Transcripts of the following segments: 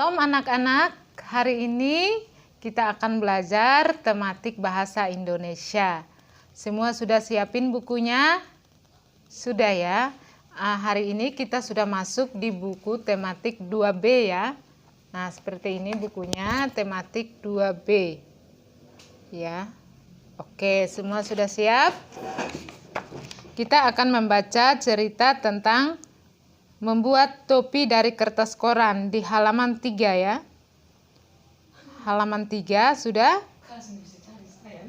Shalom anak-anak, hari ini kita akan belajar tematik bahasa Indonesia. Semua sudah siapin bukunya? Sudah ya? Hari ini kita sudah masuk di buku tematik 2B ya. Nah, seperti ini bukunya, tematik 2B. Ya. Oke, semua sudah siap? Kita akan membaca cerita tentang membuat topi dari kertas koran di halaman 3 ya. Halaman 3 sudah?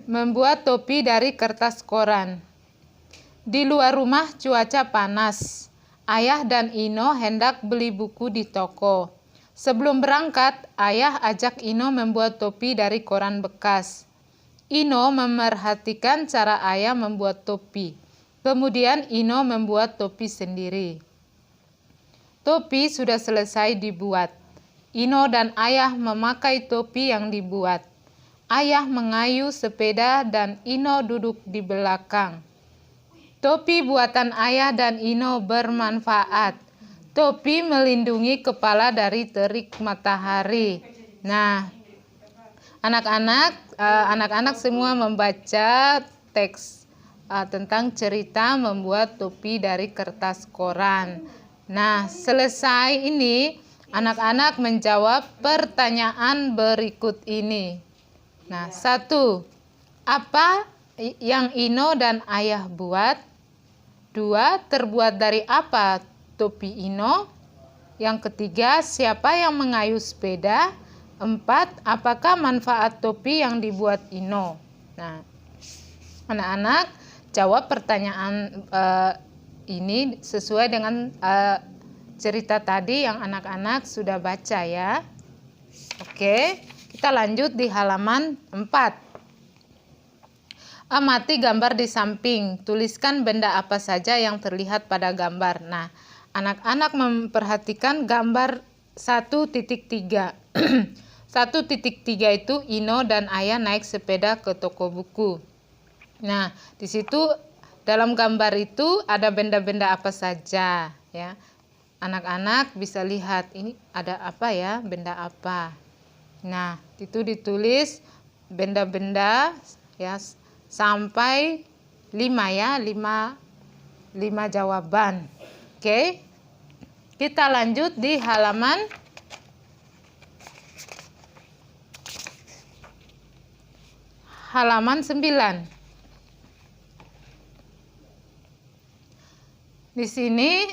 Membuat topi dari kertas koran. Di luar rumah cuaca panas. Ayah dan Ino hendak beli buku di toko. Sebelum berangkat, ayah ajak Ino membuat topi dari koran bekas. Ino memerhatikan cara ayah membuat topi. Kemudian Ino membuat topi sendiri. Topi sudah selesai dibuat. Ino dan ayah memakai topi yang dibuat. Ayah mengayuh sepeda dan Ino duduk di belakang. Topi buatan ayah dan Ino bermanfaat. Topi melindungi kepala dari terik matahari. Nah, anak-anak semua membaca teks tentang cerita membuat topi dari kertas koran. Nah, selesai ini, anak-anak menjawab pertanyaan berikut ini. Nah, 1. Apa yang Ino dan ayah buat? 2. Terbuat dari apa topi Ino? Yang ketiga, siapa yang mengayuh sepeda? 4. Apakah manfaat topi yang dibuat Ino? Nah, anak-anak jawab pertanyaan ini sesuai dengan cerita tadi yang anak-anak sudah baca ya. Oke, kita lanjut di halaman 4. Amati gambar di samping. Tuliskan benda apa saja yang terlihat pada gambar. Nah, anak-anak memperhatikan gambar 1.3. 1.3 itu Ino dan ayah naik sepeda ke toko buku. Nah, di situ dalam gambar itu ada benda-benda apa saja ya. Anak-anak bisa lihat ini ada apa ya, benda apa. Nah, itu ditulis benda-benda ya sampai 5 ya, 5 jawaban. Oke. Kita lanjut di halaman 9. Di sini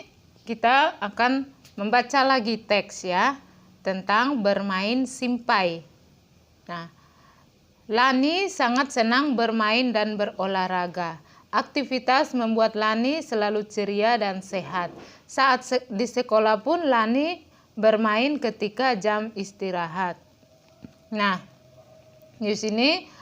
kita akan membaca lagi teks ya tentang bermain simpai. Nah, Lani sangat senang bermain dan berolahraga. Aktivitas membuat Lani selalu ceria dan sehat. Saat di sekolah pun Lani bermain ketika jam istirahat. Nah, di sini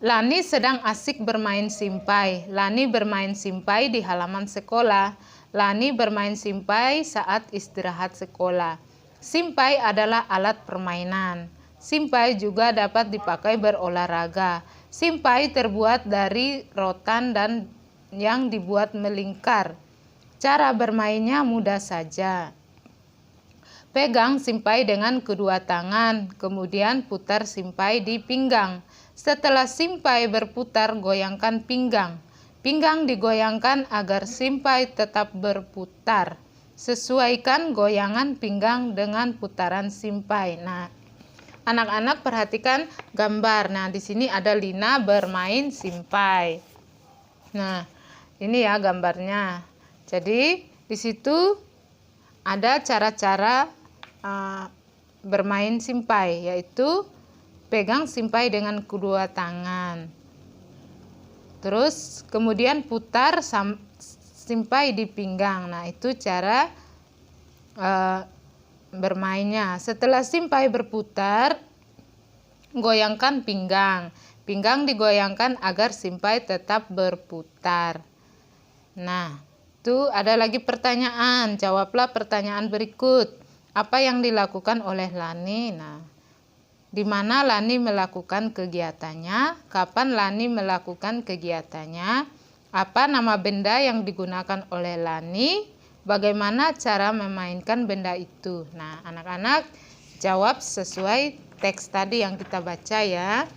Lani sedang asik bermain simpai. Lani bermain simpai di halaman sekolah. Lani bermain simpai saat istirahat sekolah. Simpai adalah alat permainan. Simpai juga dapat dipakai berolahraga. Simpai terbuat dari rotan dan yang dibuat melingkar. Cara bermainnya mudah saja. Pegang simpai dengan kedua tangan, kemudian putar simpai di pinggang. Setelah simpai berputar, goyangkan pinggang. Pinggang digoyangkan agar simpai tetap berputar. Sesuaikan goyangan pinggang dengan putaran simpai. Nah, anak-anak perhatikan gambar. Nah, di sini ada Lina bermain simpai. Nah, ini ya gambarnya. Jadi, di situ ada cara-cara bermain simpai, yaitu pegang simpai dengan kedua tangan. Terus kemudian putar simpai di pinggang. Nah, itu cara bermainnya. Setelah simpai berputar, goyangkan pinggang. Pinggang digoyangkan agar simpai tetap berputar. Nah, itu ada lagi pertanyaan. Jawablah pertanyaan berikut. Apa yang dilakukan oleh Lani? Nah, di mana Lani melakukan kegiatannya? Kapan Lani melakukan kegiatannya? Apa nama benda yang digunakan oleh Lani? Bagaimana cara memainkan benda itu? Nah, anak-anak jawab sesuai teks tadi yang kita baca ya.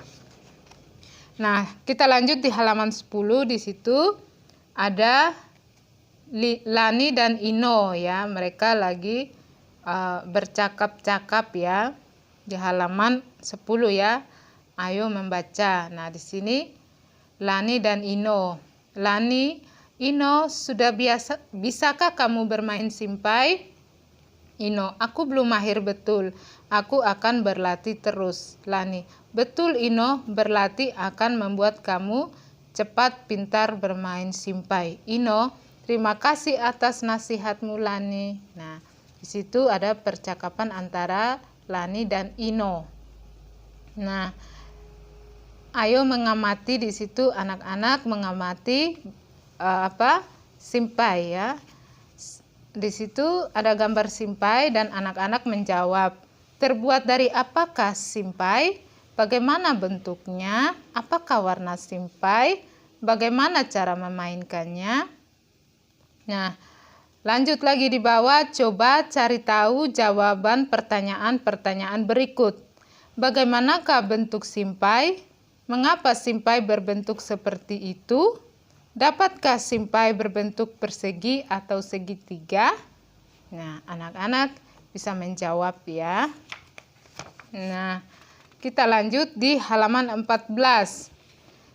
Nah, kita lanjut di halaman 10. Di situ ada Lani dan Ino ya. Mereka lagi bercakap-cakap ya. Di halaman 10 ya. Ayo membaca. Nah, di sini Lani dan Ino. Lani, Ino, sudah bisakah kamu bermain simpai? Ino, aku belum mahir betul. Aku akan berlatih terus. Lani, betul Ino, berlatih akan membuat kamu cepat pintar bermain simpai. Ino, terima kasih atas nasihatmu Lani. Nah, di situ ada percakapan antara Lani dan Ino. Nah, ayo mengamati di situ anak-anak mengamati simpai ya. Di situ ada gambar simpai dan anak-anak menjawab. Terbuat dari apakah simpai? Bagaimana bentuknya? Apakah warna simpai? Bagaimana cara memainkannya? Nah, lanjut lagi di bawah, coba cari tahu jawaban pertanyaan-pertanyaan berikut. Bagaimanakah bentuk simpai? Mengapa simpai berbentuk seperti itu? Dapatkah simpai berbentuk persegi atau segitiga? Nah, anak-anak bisa menjawab ya. Nah, kita lanjut di halaman 14.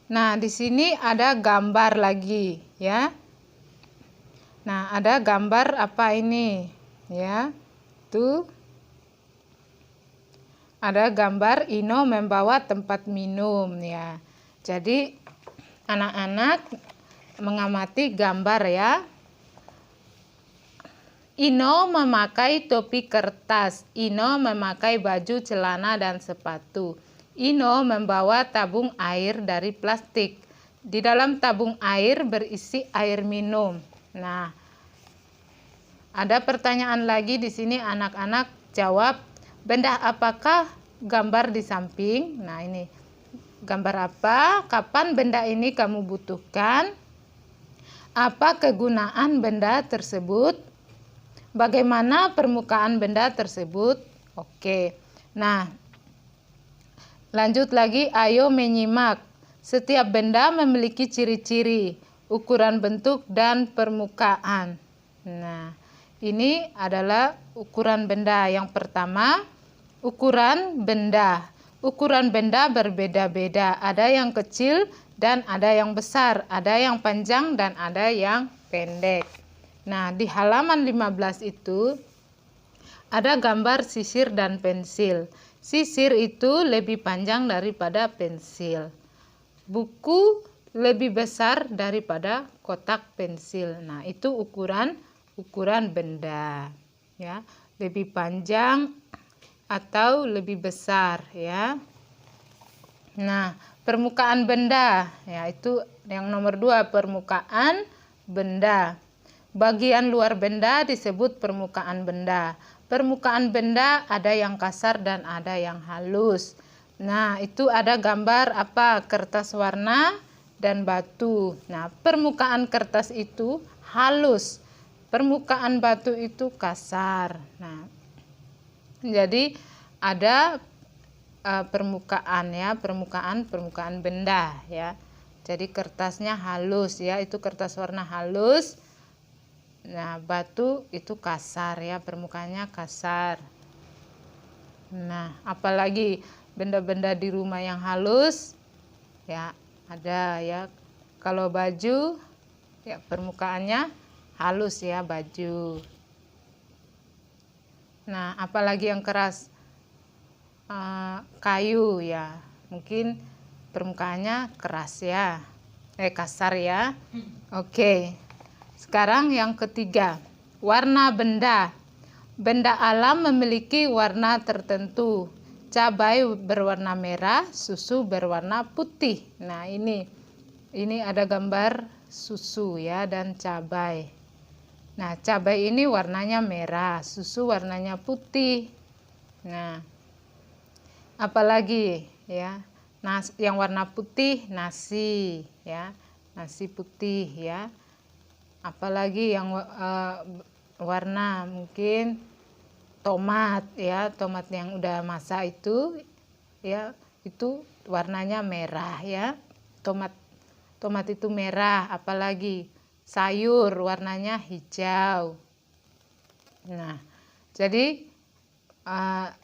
Nah, di sini ada gambar lagi ya. Nah, ada gambar apa ini? Ya. Tuh. Ada gambar Ino membawa tempat minum ya. Jadi anak-anak mengamati gambar ya. Ino memakai topi kertas. Ino memakai baju, celana, dan sepatu. Ino membawa tabung air dari plastik. Di dalam tabung air berisi air minum. Nah, ada pertanyaan lagi di sini anak-anak jawab. Benda apakah gambar di samping? Nah, ini gambar apa? Kapan benda ini kamu butuhkan? Apa kegunaan benda tersebut? Bagaimana permukaan benda tersebut? Oke. Nah, lanjut lagi, ayo menyimak. Setiap benda memiliki ciri-ciri, ukuran bentuk, dan permukaan. Nah, ini adalah ukuran benda. Yang pertama, ukuran benda. Ukuran benda berbeda-beda. Ada yang kecil dan ada yang besar. Ada yang panjang dan ada yang pendek. Nah, di halaman 15 itu ada gambar sisir dan pensil. Sisir itu lebih panjang daripada pensil. Buku lebih besar daripada kotak pensil. Nah, itu ukuran benda ya, lebih panjang atau lebih besar ya. Nah, permukaan benda ya, itu yang nomor 2, permukaan benda. Bagian luar benda disebut permukaan benda. Permukaan benda ada yang kasar dan ada yang halus. Nah, itu ada gambar apa? Kertas warna dan batu. Nah, permukaan kertas itu halus. Permukaan batu itu kasar. Nah, jadi ada permukaan ya, permukaan benda ya. Jadi kertasnya halus ya, itu kertas warna halus. Nah, batu itu kasar ya, permukaannya kasar. Nah, apalagi benda-benda di rumah yang halus ya, ada ya. Kalau baju ya permukaannya halus ya, baju. Nah, apalagi yang keras? Kayu ya, mungkin permukaannya keras ya, kasar ya. Oke, sekarang yang ketiga, warna benda. Benda alam memiliki warna tertentu. Cabai berwarna merah, susu berwarna putih. Nah, ini ada gambar susu ya dan cabai. Nah, cabai ini warnanya merah, susu warnanya putih. Nah, apalagi ya? Yang warna putih nasi ya, nasi putih ya. Apalagi yang warna mungkin tomat ya, tomat yang udah masak itu ya, itu warnanya merah ya. Tomat itu merah, apalagi sayur warnanya hijau. Nah, jadi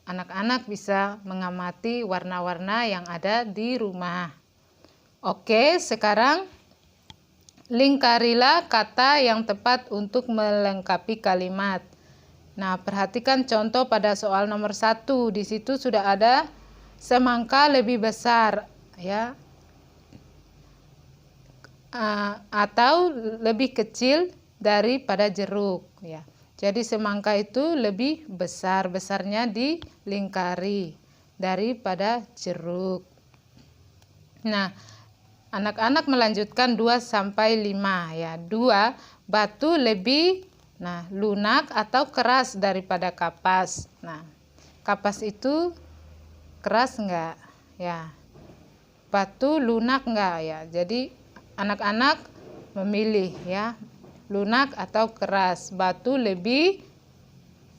anak-anak bisa mengamati warna-warna yang ada di rumah. Oke, sekarang lingkarilah kata yang tepat untuk melengkapi kalimat. Nah, perhatikan contoh pada soal nomor 1. Di situ sudah ada semangka lebih besar ya, atau lebih kecil daripada jeruk ya. Jadi semangka itu lebih besar, besarnya dilingkari daripada jeruk. Nah, anak-anak melanjutkan 2 sampai 5 ya. 2, batu lebih lunak atau keras daripada kapas. Nah, kapas itu keras enggak? Ya. Batu lunak enggak ya? Jadi anak-anak memilih ya. Lunak atau keras. Batu lebih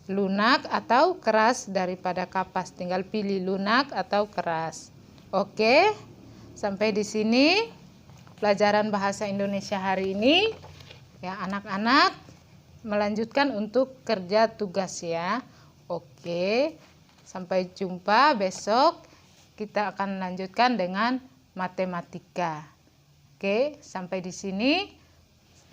lunak atau keras daripada kapas. Tinggal pilih lunak atau keras. Oke, sampai di sini pelajaran bahasa Indonesia hari ini. Ya, anak-anak melanjutkan untuk kerja tugas ya. Oke, sampai jumpa besok. Kita akan lanjutkan dengan matematika. Oke, sampai di sini.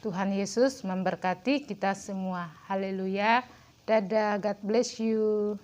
Tuhan Yesus memberkati kita semua. Haleluya. Dadah, God bless you.